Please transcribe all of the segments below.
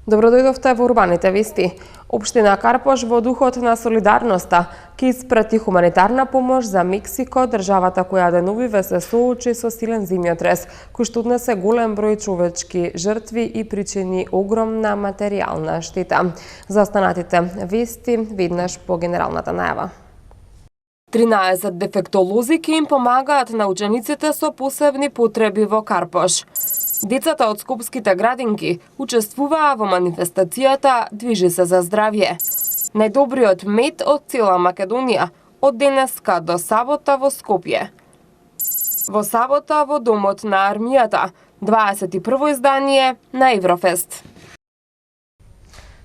Добродојдовте во урбаните вести. Општина Карпош во духот на солидарноста ќе испрати хуманитарна помош за Мексико, државата која деновиве се соочи со силен земјотрес, кој што однесе голем број човечки жртви и причини огромна материјална штета. За останатите вести веднаш по генералната најава. 13 дефектолози ќе им помагаат на учениците со посебни потреби во Карпош. Децата од скопските градинки учествуваа во манифестацијата Движи се за здравје. Најдобриот мед од цела Македонија од денеска до сабота во Скопје. Во сабота во Домот на армијата, 21 издание на Еврофест.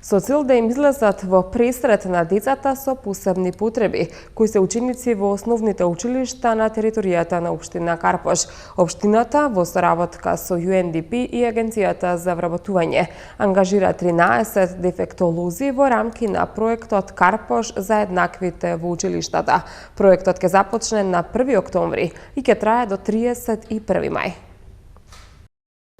Со цел да им излезат во пресрет на децата со посебни потреби, кои се ученици во основните училишта на територијата на општина Карпош. Општината во соработка со UNDP и Агенцијата за вработување ангажира 13 дефектолози во рамки на проектот Карпош за еднаквите во училиштата. Проектот ќе започне на 1 октомври и ќе трае до 31 мај.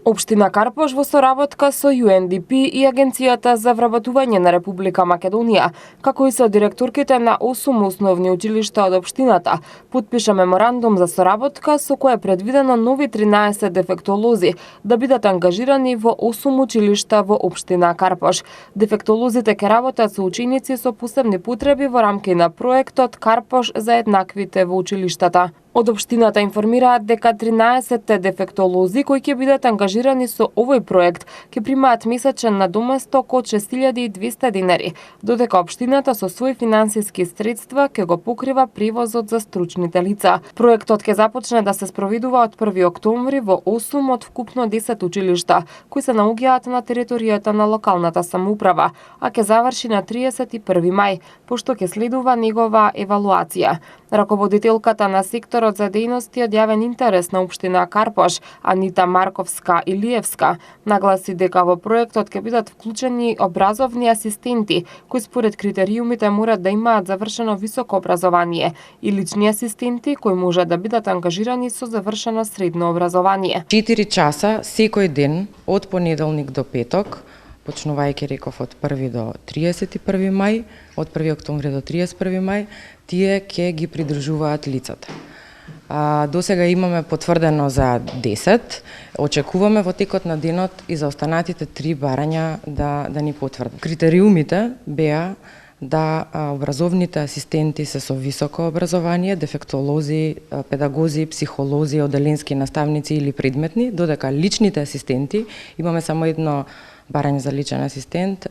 Општина Карпош во соработка со UNDP и Агенцијата за вработување на Република Македонија, како и со директорките на 8 основни училишта од општината, потпиша меморандум за соработка со кој е предвидено нови 13 дефектолози да бидат ангажирани во 8 училишта во општина Карпош. Дефектолозите ќе работат со ученици со посебни потреби во рамки на проектот Карпош за еднаквите во училиштата. Од општината информираат дека 13 дефектолози кои ќе бидат ангажирани со овој проект ќе примаат месечен надоместок од 6200 динари, додека општината со своји финансиски средства ќе го покрива превозот за стручните лица. Проектот ќе започне да се спроведува од 1 октомври во 8 од вкупно 10 училишта, кои се наоѓаат на територијата на локалната самоуправа, а ќе заврши на 31 мај, пошто ќе следува негова евалуација. Раководителката на секторот за дејности од јавен интерес на општина Карпош, Анита Марковска-Илиевска, нагласи дека во проектот ќе бидат вклучени образовни асистенти, кои според критериумите морат да имаат завршено високо образование, и лични асистенти кои може да бидат ангажирани со завршено средно образование. 4 часа секој ден од понеделник до петок, почнувајќи реков од 1 до 31 мај, од 1 октомври до 31 мај, тие ќе ги придружуваат лицата. До сега имаме потврдено за 10, очекуваме во текот на денот и за останатите 3 барања да ни потврдат. Критериумите беа да образовните асистенти се со високо образование, дефектолози, педагози, психолози, оделенски наставници или предметни, додека личните асистенти, имаме само едно барање за личен асистент,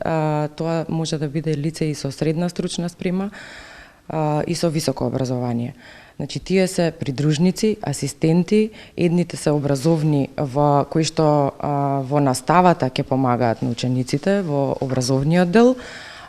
тоа може да биде лице и со средна стручна спрема и со високо образование. Значи, тие се придружници, асистенти, едните се образовни во кои што во наставата ќе помагаат на учениците во образовниот дел,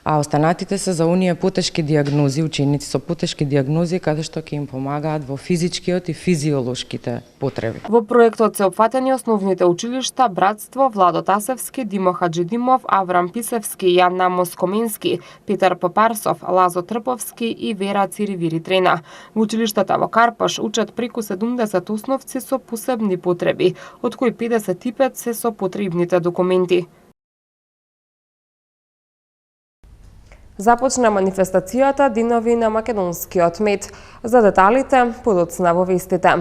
а останатите се за оние потешки диагнози, ученици со потешки диагнози, каде што ќе им помагаат во физичкиот и физиолошките потреби. Во проектот се опфатени основните училишта Братство, Владо Тасевски, Димо Хаджидимов, Аврам Писевски, Јанна Москоменски, Петар Попарсов, Лазо Трповски и Вера Циривири Трена. Во училиштата во Карпош учат преку 70 основци со посебни потреби, од кои 55 се со потребните документи. Започна манифестацијата Динови на македонскиот мед. За деталите подоцна во вестите.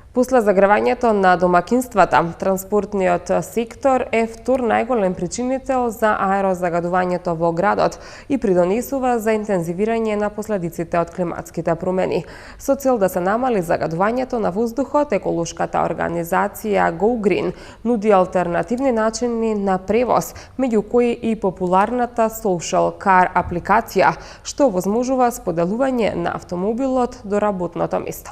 После загревањето на домакинствата, транспортниот сектор е втор најголем причинител за аерозагадувањето во градот и придонесува за интензивирање на последиците од климатските промени. Со цел да се намали загадувањето на воздухот, еколошката организација Go Green нуди алтернативни начини на превоз, меѓу кои и популарната Social Car апликација, што овозможува споделување на автомобилот до работното место.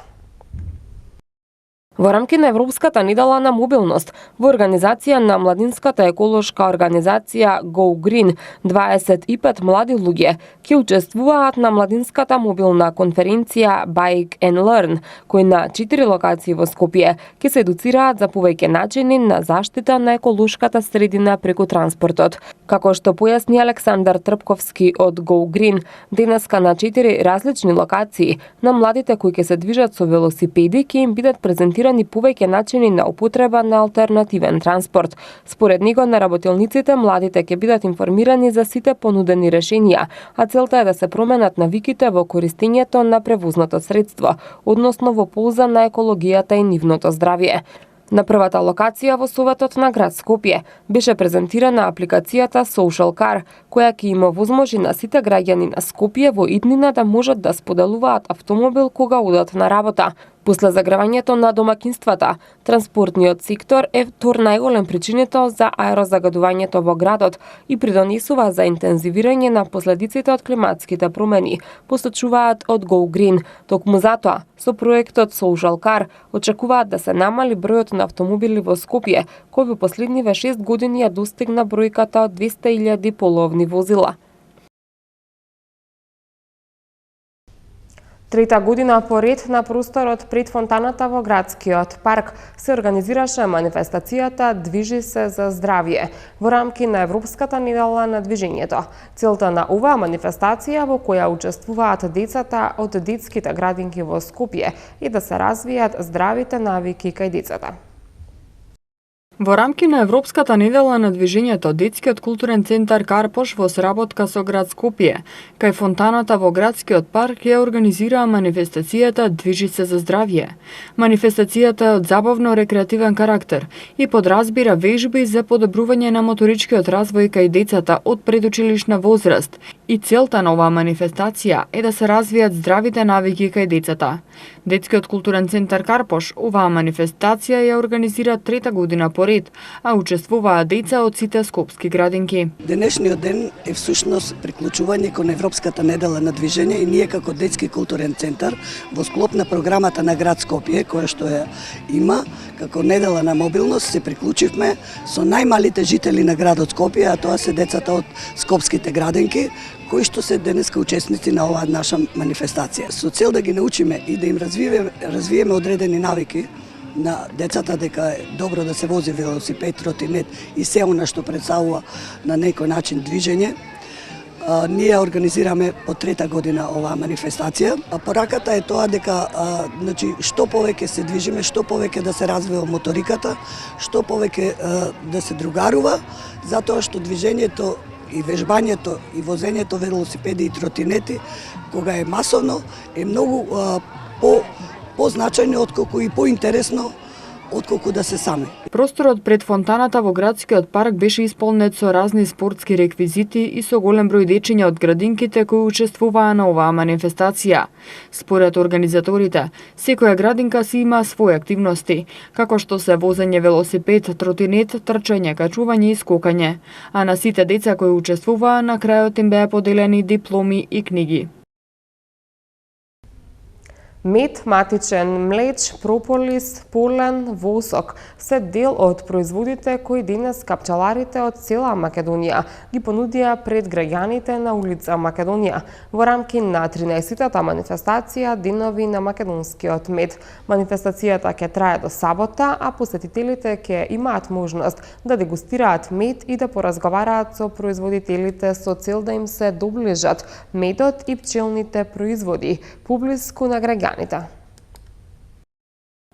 Во рамки на Европската недела на мобилност, во организација на младинската еколошка организација Go Green, 25 млади луѓе ќе учествуваат на младинската мобилна конференција Bike and Learn, кои на 4 локации во Скопје ќе се едуцираат за повеќе начини на заштита на еколошката средина преку транспортот. Како што појасни Александар Трпковски од Go Green, денеска на 4 различни локации на младите кои ќе се движат со велосипеди ќе им бидат презентирани тестирани повеќе начини на употреба на алтернативен транспорт. Според него на работилниците младите ќе бидат информирани за сите понудени решенија, а целта е да се променат навиките во користењето на превозното средство, односно во полза на екологијата и нивното здравје. На првата локација во Советот на град Скопје беше презентирана апликацијата Social Car, која ќе им овозможи на сите граѓани на Скопје во иднина да можат да споделуваат автомобил кога одат на работа. После загревањето на домакинствата, транспортниот сектор е втор најголем причинител за аерозагадувањето во градот и придонесува за интензивирање на последиците од климатските промени, посочуваат од Go Green. Токму затоа, со проектот Social Car очекуваат да се намали бројот на автомобили во Скопје, кој во последниве 6 години ја достигна бројката од 200.000 половни возила. Трета година поред на просторот пред фонтаната во градскиот парк се организираше манифестацијата Движи се за здравје во рамки на Европската недела на движењето. Целта на оваа манифестација, во која учествуваат децата од детските градинки во Скопје, е да се развијат здравите навики кај децата. Во рамки на Европската недела на движењето, детскиот културен центар Карпош во сработка со град Скопје, кај фонтаната во градскиот парк ја организираа манифестацијата Движи се за здравје. Манифестацијата е од забавно-рекреативен карактер и подразбира вежби за подобрување на моторичкиот развој кај децата од предучилишна возраст. И целта на оваа манифестација е да се развијат здравите навики кај децата. Детскиот културен центар Карпош оваа манифестација ја организира трета година поред, а учествуваа деца од сите скопски градинки. Денешниот ден е всушност приклучување кон Европската недела на движење и ние како детски културен центар во склоп на програмата на град Скопје, која што ја има како недела на мобилност, се приклучивме со најмалите жители на градот Скопје, а тоа се децата од скопските градинки, кои што се денеска учесници на оваа наша манифестација. Со цел да ги научиме и да им развиеме одредени навики на децата дека е добро да се вози велосипед, тротинет и се она што представува на некој начин движење, ние организираме по трета година оваа манифестација. Пораката е тоа дека значи што повеќе се движиме, што повеќе да се развива моториката, што повеќе да се другарува, затоа што движењето и вежбањето и возењето велосипеди и тротинети кога е масовно е многу позначајно отколку и поинтересно отколку да се сами. Просторот пред фонтаната во градскиот парк беше исполнет со разни спортски реквизити и со голем број дечиња од градинките кои учествуваа на оваа манифестација. Според организаторите, секоја градинка си има своји активности, како што се возење велосипед, тротинет, трчање, качување и скокање, а на сите деца кои учествуваа на крајот им беа поделени дипломи и книги. Мед, матичен млеч, прополис, полен, восок се дел од производите кои денес пчеларите од цела Македонија ги понудија пред граѓаните на улица Македонија во рамки на 13-та манифестација Денови на македонскиот мед. Манифестацијата ќе трае до сабота, а посетителите ќе имаат можност да дегустираат мед и да поразговараат со производителите со цел да им се доближат медот и пчелните производи поблиску на граѓаните.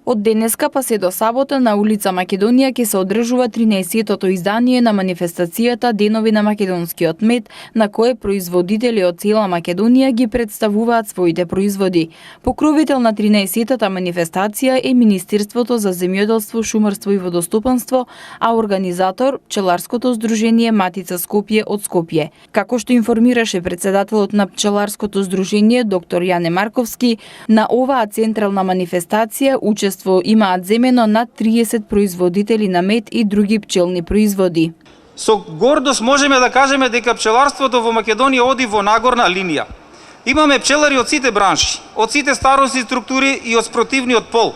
Од денеска па се до сабота на улица Македонија ќе се одржува 13-тото издание на манифестацијата Денови на македонскиот мед, на кое производители од цела Македонија ги представуваат своите производи. Покровител на 13-тата манифестација е Министерството за земјоделство, шумарство и водостопанство, а организатор пчеларското здружение Матица Скопје од Скопје. Како што информираше председателот на пчеларското здружение доктор Јане Марковски, на оваа централна манифестација имаат земено над 30 производители на мед и други пчелни производи. Со гордост можеме да кажеме дека пчеларството во Македонија оди во нагорна линија. Имаме пчелари од сите бранши, од сите старосни структури и од спротивниот пол.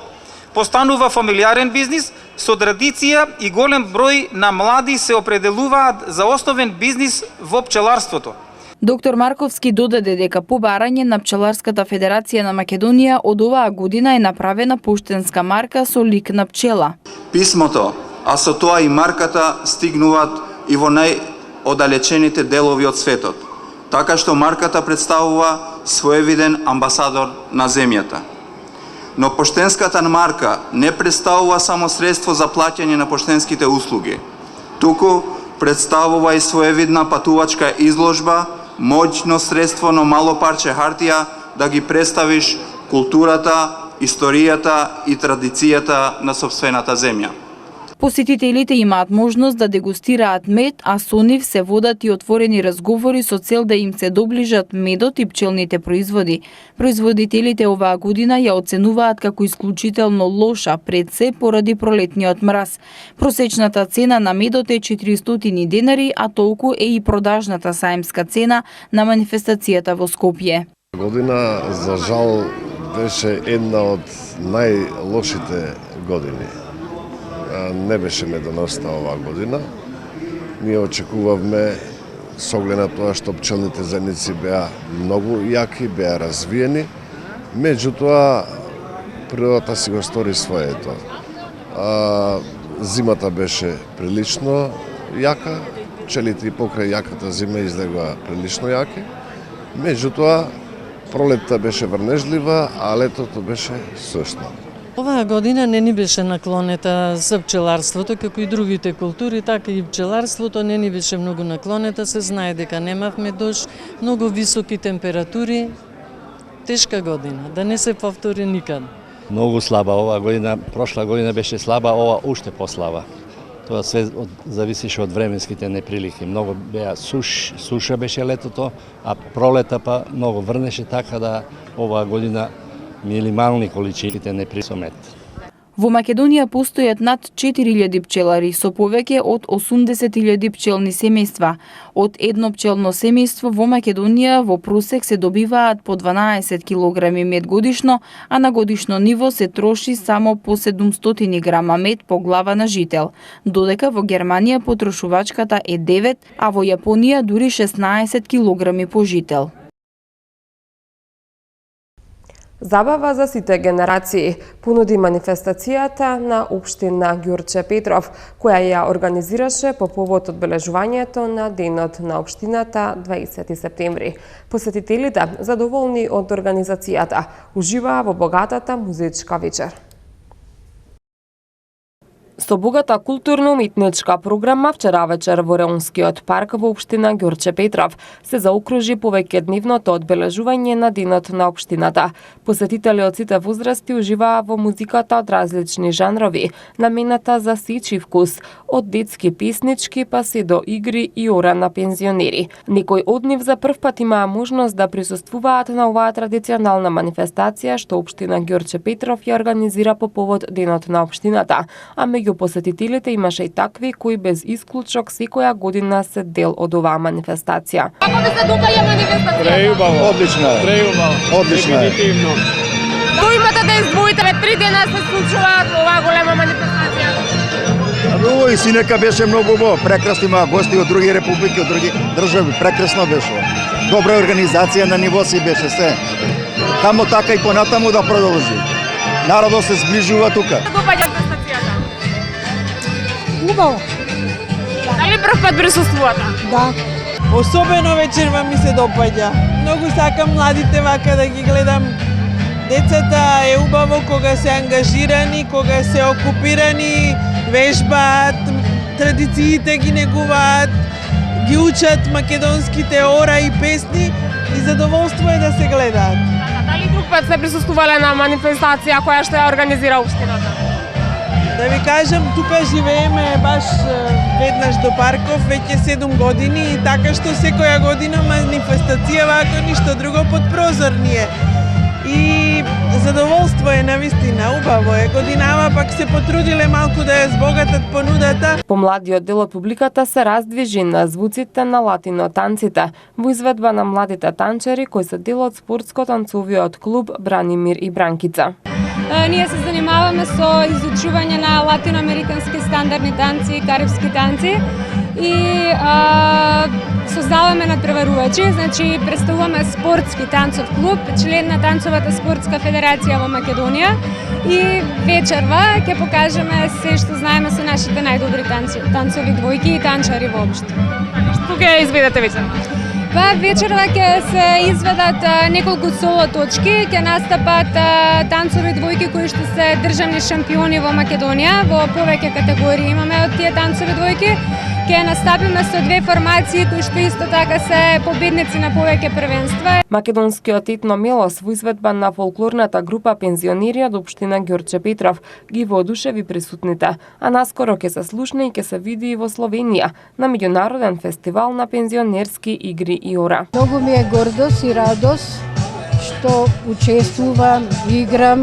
Постанува фамилиарен бизнис со традиција и голем број на млади се определуваат за основен бизнис во пчеларството. Доктор Марковски додаде дека по барање на Пчеларската федерација на Македонија од оваа година е направена поштенска марка со лик на пчела. Писмото, а со тоа и марката стигнуваат и во најоддалечените делови од светот, така што марката представува своевиден амбасадор на земјата. но поштенската марка не представува само средство за плаќање на поштенските услуги, туку представува и своевидна патувачка изложба, моќно средство на мало парче хартија да ги представиш културата, историјата и традицијата на сопствената земја. Посетителите имаат можност да дегустираат мед, а со нив се водат и отворени разговори со цел да им се доближат медот и пчелните производи. Производителите оваа година ја оценуваат како исклучително лоша, пред се поради пролетниот мраз. Просечната цена на медот е 400 денари, а толку е и продажната саемска цена на манифестацијата во Скопје. Година, за жал, беше една од најлошите години. Не беше медоносна оваа година. Ние очекувавме, со оглед на тоа што пчелните заедници беа многу јаки, беа развиени, меѓутоа природата си го стори своето. Зимата беше прилично јака, пчелите и покрај јаката зима излегоа прилично јаки, меѓутоа пролетта беше врнежлива, а летото беше сушно. Оваа година не ни беше наклонета за пчеларството, како и другите култури, така и пчеларството не ни беше многу наклонета, се знае дека немавме дожд, многу високи температури, тешка година, да не се повтори никад. Многу слаба оваа година, прошла година беше слаба, ова уште послаба. Тоа све зависеше од временските неприлики. Многу беа суша беше летото, а пролета па многу врнеше, така да оваа година минимални количините неприсомет. Во Македонија постојат над 4000 пчелари со повеќе од 80.000 пчелни семејства. Од едно пчелно семејство во Македонија во просек се добиваат по 12 килограми мед годишно, а на годишно ниво се троши само по 700 грама мед по глава на жител, додека во Германија потрошувачката е 9, а во Јапонија дури 16 килограми по жител. Забава за сите генерации понуди манифестацијата на општина Ѓурче Петров, која ја организираше по повод одбележувањето на Денот на општината 20 септември. Посетителите, задоволни од организацијата, уживаа во богатата музичка вечер. Со богата културно-уметничка програма вчера вечер во Реонскиот парк во општина Ѓурче Петров се заокружи повеќедневното одбележување на Денот на општината. Посетители од сите возрасти уживаа во музиката од различни жанрови, намената за сечи вкус, од детски песнички па се до игри и ора на пензионери. Некои од нив за прв пат имаа можност да присуствуваат на оваа традиционална манифестација што општина Ѓурче Петров ја организира по повод Денот на општината, а меѓу посетителите имаше и такви кои без исклучок секоја година се дел од оваа манифестација. Како ви се допаѓа манифестацијата? Преубаво. Одлично. Преубаво. Одлично. Дефинитивно. Кој имате да издвоите? 3 дена се случува оваа голема манифестација. Ој, синека беше многу убаво. Прекрасно, има гости од други републики, од други држави. Прекрасно беше. Добра организација на ниво си беше се. Камо така и понатаму да продолжи. Народот се зближува тука. Манифестацијата? Убаво. Дали прв пат присуствувате? Да. Особено вечерва ми се допаѓа. Многу сакам младите вака да ги гледам. Децата е убаво кога се ангажирани, кога се окупирани, вежбаат, традициите ги негуваат, ги учат македонските ора и песни и задоволство е да се гледаат. Дали друг пат се присуствувале на манифестација која што ја организира општината? Да ви кажам, тука живееме баш веднаш до парков веќе 7 години и така што секоја година манифестација вака ништо друго под прозор ни е. И задоволство е навистина, убаво е. Годинава пак се потрудиле малку да ја збогатат понудата. Помладиот дел од публиката се раздвижи на звуците на латино танците во изведба на младите танчери кои се дел од спортско-танцовиот клуб Бранимир и Бранкица. Ние се занимаваме со изучување на латиноамерикански стандардни танци и карибски танци и создаваме надпреварувачи, значи представуваме спортски танцов клуб, член на танцовата спортска федерација во Македонија и вечерва ќе покажеме се што знаеме со нашите најдобри танцови двојки и танчари воопшто. Што ќе изведете вечерва? Вечерва ќе се изведат неколку соло точки, ќе настапат танцови двојки кои што се државни шампиони во Македонија, во повеќе категории имаме од тие танцови двојки. Ќе настапиме со две формации кои што исто така се победници на повеќе првенства. Македонскиот етно мелос во изведба на фолклорната група пензионери од општина Ѓорче Петров ги воодушеви присутните, а наскоро ќе се слушне и ќе се види и во Словенија на меѓународен фестивал на пензионерски игри и ора. Многу ми е гордост и радост што учествувам, играм,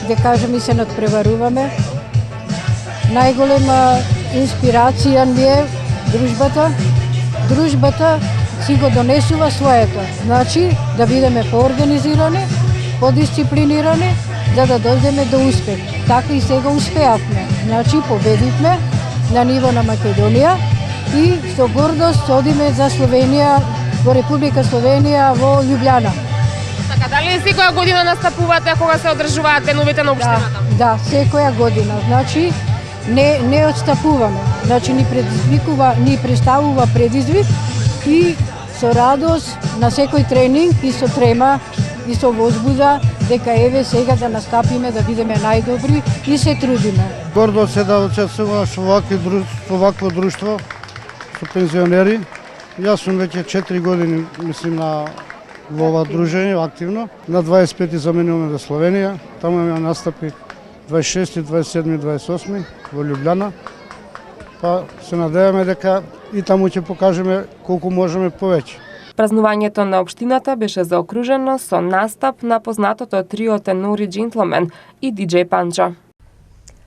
да кажем и се надпреваруваме. Најголема инспирација ми е дружбата. Дружбата си го донесува своето. Значи, да бидеме поорганизирани, подисциплинирани, за да дојдеме до успех. Така и сега успеавме. Значи, победивме на ниво на Македонија и со гордост одиме за Словенија, во Република Словенија, во Љубљана. Така, дали секоја година настапувате кога се одржуваат деновите на општината? Да, секоја година. Значи, не отстапуваме. Значи, ни представува предизвик и со радост на секој тренинг и со трема и со возбуда дека еве сега да настапиме, да бидеме најдобри и се трудиме. Гордост е да учествуваш во вакво друштво со пензионери. Јас сум веќе 4 години, мислим, во ова дружење активно. На 25 заменуваме за Словенија, таму имаме настапи 26, 27, 28 во Љубљана. Па се надеваме дека и таму ќе покажеме колку можеме повеќе. Празнувањето на општината беше заокружено со настап на познатото трио тенори Джентлмен и диџеј Панчо.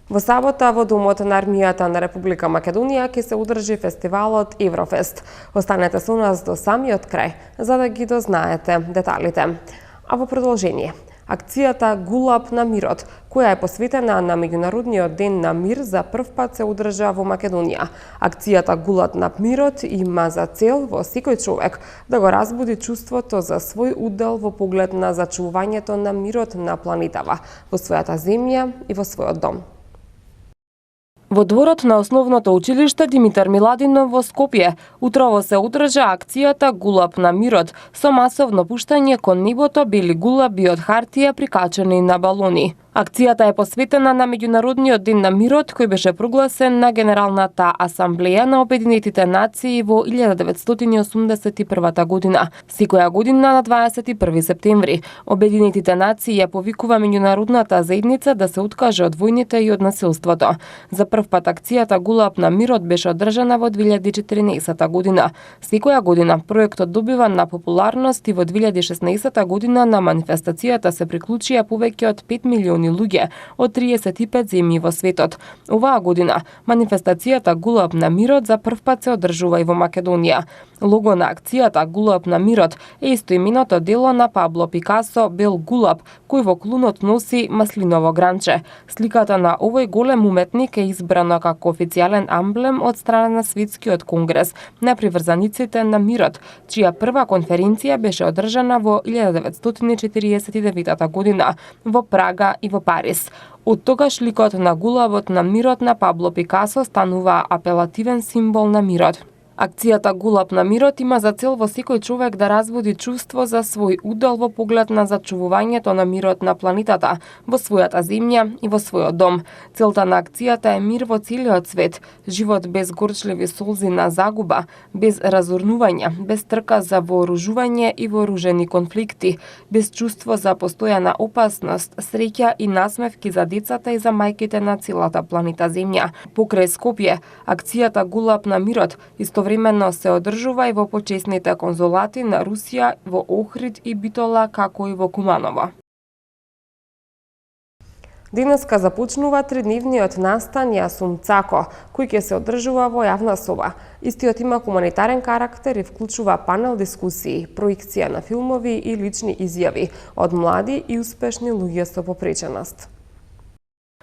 Во сабота во Домот на армијата на Република Македонија ќе се одржи фестивалот Еврофест. Останете со нас до самиот крај за да ги дознаете деталите. А во продолжение, акцијата Гулап на мирот, која е посветена на Меѓународниот ден на мир, за прв пат се одржа во Македонија. Акцијата Гулап на мирот има за цел во секој човек да го разбуди чувството за свој удел во поглед на зачувувањето на мирот на планетава, во својата земја и во својот дом. Во дворот на основното училиште Димитар Миладинов во Скопје утрово се одржа акцијата Гулап на мирот со масовно пуштање кон небото бели гулаби од хартија прикачени на балони. Акцијата е посветена на Меѓународниот ден на мирот кој беше прогласен на Генералната асамблеја на Обединетите нации во 1981 година. Секоја година на 21 септември Обединетите нации ја повикува меѓународната заедница да се откаже од војните и од насилството. За прв пат акцијата Гулап на мирот беше одржана во 2014 година. Секоја година проектот добива на популарност и во 2016 година на манифестацијата се приклучија повеќе од 5 милиони луѓе од 35 земји во светот. Оваа година манифестацијата Гулап на мирот за прв пат се одржува и во Македонија. Лого на акцијата Гулап на мирот е истоименото дело на Пабло Пикасо Бел Гулап, кој во клунот носи маслиново гранче. Сликата на овој голем уметник е избрана како официјален амблем од страна на Светскиот конгрес на приврзаниците на мирот, чија прва конференција беше одржана во 1949 година во Прага и во Париз. Од тогаш ликот на Гулабот на мирот на Пабло Пикасо станува апелативен символ на мирот. Акцијата Гулап на мирот има за цел во секој човек да разбуди чувство за свој удел во поглед на зачувувањето на мирот на планетата, во својата земја и во својот дом. Целта на акцијата е мир во целиот свет, живот без горчливи солзи на загуба, без разорнување, без трка за вооружување и вооружени конфликти, без чувство за постојана опасност, среќа и насмевки за децата и за мајките на целата планета Земја. Покрај Скопје, акцијата Гулап на мирот истовремено се одржува и во почесните конзулати на Русија во Охрид и Битола, како и во Куманово. Денеска започнува тридневниот настан Јасум Цако, кој ќе се одржува во јавна соба. Истиот има хуманитарен карактер и вклучува панел дискусии, проекција на филмови и лични изјави од млади и успешни луѓе со попреченост.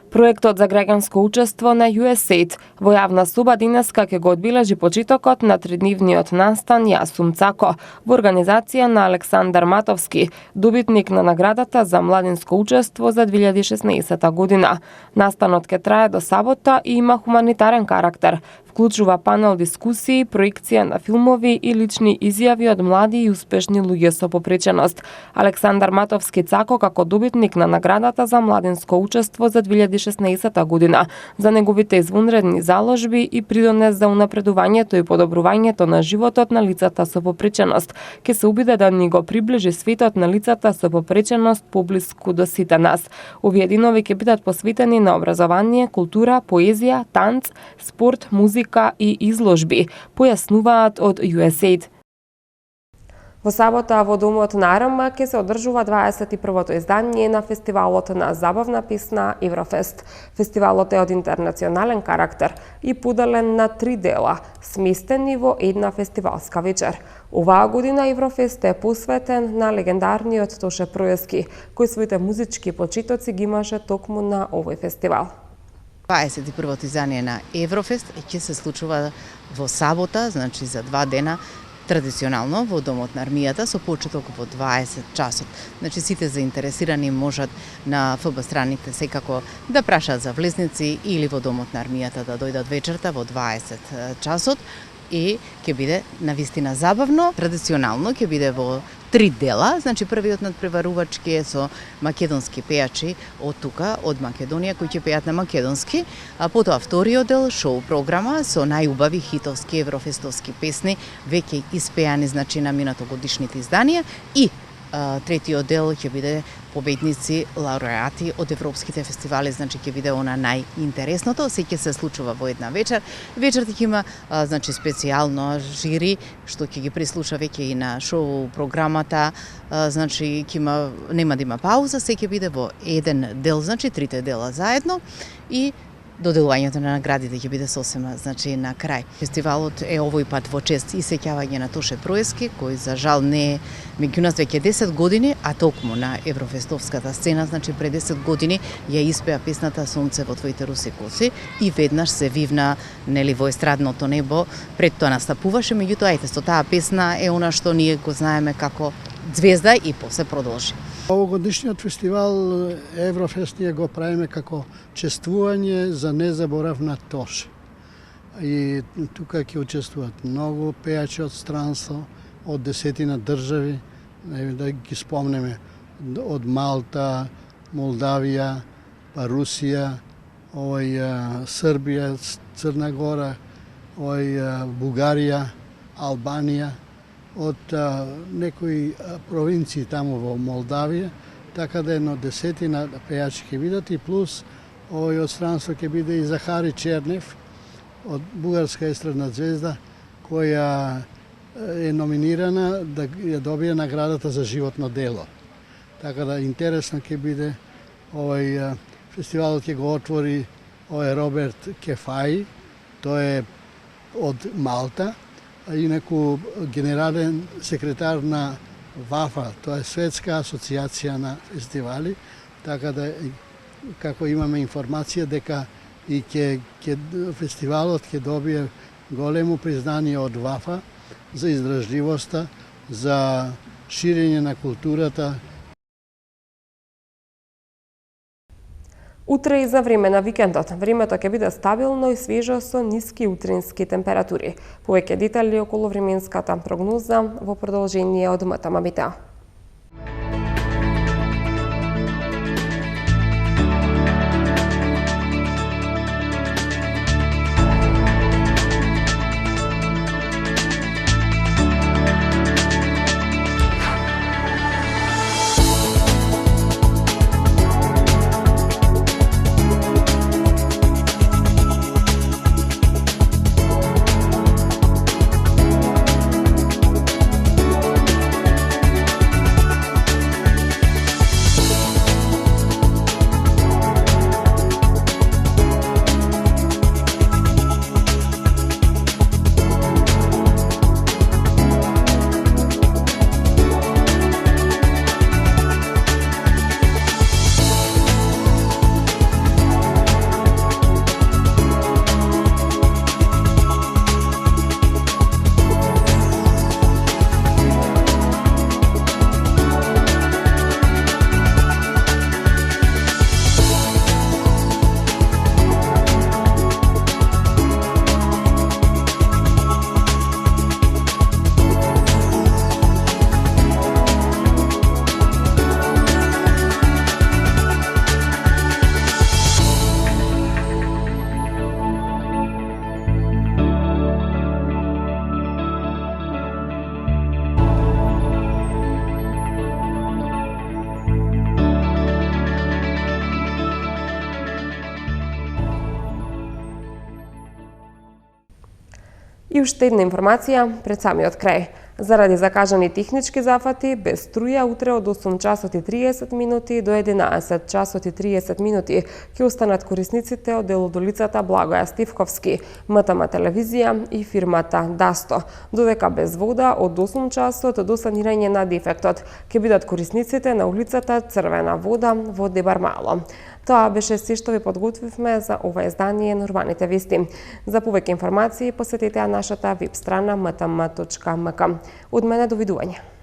Проектот за граѓанско учество на USAID во јавна соба денеска ќе го одбележи почетокот на тридневниот настан Јасум Цако во организација на Александар Матовски, добитник на наградата за младинско учество за 2016 година. Настанот ќе трае до сабота и има хуманитарен карактер. Вклучува панел дискусии, проекција на филмови и лични изјави од млади и успешни луѓе со попреченост. Александар Матовски Цако како добитник на наградата за младинско учество за 2016 година за неговите извонредни заложби и придонес за унапредувањето и подобрувањето на животот на лицата со попреченост. Ке се обиде да ни го приближи светот на лицата со попреченост поблиску до сите нас. Овие денови ќе бидат посветени на образование, култура, поезија, танц, спорт, музика и изложби, појаснуваат од USAID. Во сабота во Домот на РМ ќе се одржува 21-то издание на фестивалот на забавна песна Еврофест. Фестивалот е од интернационален карактер и поделен на 3 дела, сместени во една фестивалска вечер. Оваа година Еврофест е посветен на легендарниот Тоше Проески, кој своите музички почитоци ги имаше токму на овој фестивал. 21-то издание на Еврофест ќе се случува во сабота, значи за 2 дена, традиционално во Домот на армијата со почеток во 20 часот. Значи сите заинтересирани можат на ФБ страните секако да прашаат за влезници или во Домот на армијата да дојдат вечерта во 20 часот и ќе биде навистина забавно. Традиционално ќе биде во 3 дела, значи првиот надпреварувачки е со македонски пејачи од тука, од Македонија, кои ќе пеат на македонски, а потоа вториот дел, шоу програма со најубави хитовски еврофестовски песни, веќе испеани значи на минатогодишните изданија и третиот дел ќе биде победници, лауреати од европските фестивали, значи ќе биде она најинтересното, се ќе се случува во една вечер. Вечерта ќе има значи специјално жири што ќе ги прислуша веќе и на шоу програмата, значи ќе има нема да има пауза, се ќе биде во еден дел, значи 3 дела заедно и доделувањето на наградите ќе биде сосема, значи на крај. Фестивалот е овој пат во чест и сеќавање на Тоше Проески, кој за жал не е меѓу нас веќе 10 години, а токму на еврофестовската сцена, значи пред 10 години ја испеа песната Сонце во твоите руси коси и веднаш се вивна нели во естрадното небо. Пред тоа настапуваше, меѓутоа со таа песна е она што ние го знаеме како звезда и после продолжи. Овогодишниот фестивал Еврофест ние го правиме како чествување за незаборав на Тоше. И тука ќе учествуваат многу пејачи од странство, од 10 држави, да ги спомнеме, од Малта, Молдавија, па Русија, Србија, Црна Гора, Бугарија, Албанија, од некои провинции таму во Молдавија, така да едно 10 пејачи ќе бидат и плюс од странство ќе биде и Захари Чернев од бугарска естрадна звезда која е номинирана да ја добие наградата за животно дело. Така да интересно ќе биде фестивалот ќе го отвори Роберт Кефаи, тој е од Малта, а инаку генерален секретар на ВАФА, тоа е Светска асоциација на фестивали, така да како имаме информација дека и фестивалот ќе добие големо признание од ВАФА за издржливоста, за ширење на културата. Утре и за време на викендот, времето ќе биде стабилно и свежо со ниски утрински температури. Повеќе детали околу временската прогноза во продолжение од МТМ Метео. И уште една информација пред самиот крај. Заради закажани технички зафати, без струја утре од 8 часот и 30 минути до 11 часот и 30 минути ќе останат корисниците од делодолицата Благоја Стивковски, МТМ телевизија и фирмата Дасто, додека без вода од 8 часот до санирање на дефектот ќе бидат корисниците на улицата Црвена вода во Дебармало. Тоа беше се што ви подготвивме за ова издание на Урбаните вести. За повеќе информации посетете нашата веб страна mtm.mk. Од мене довидување.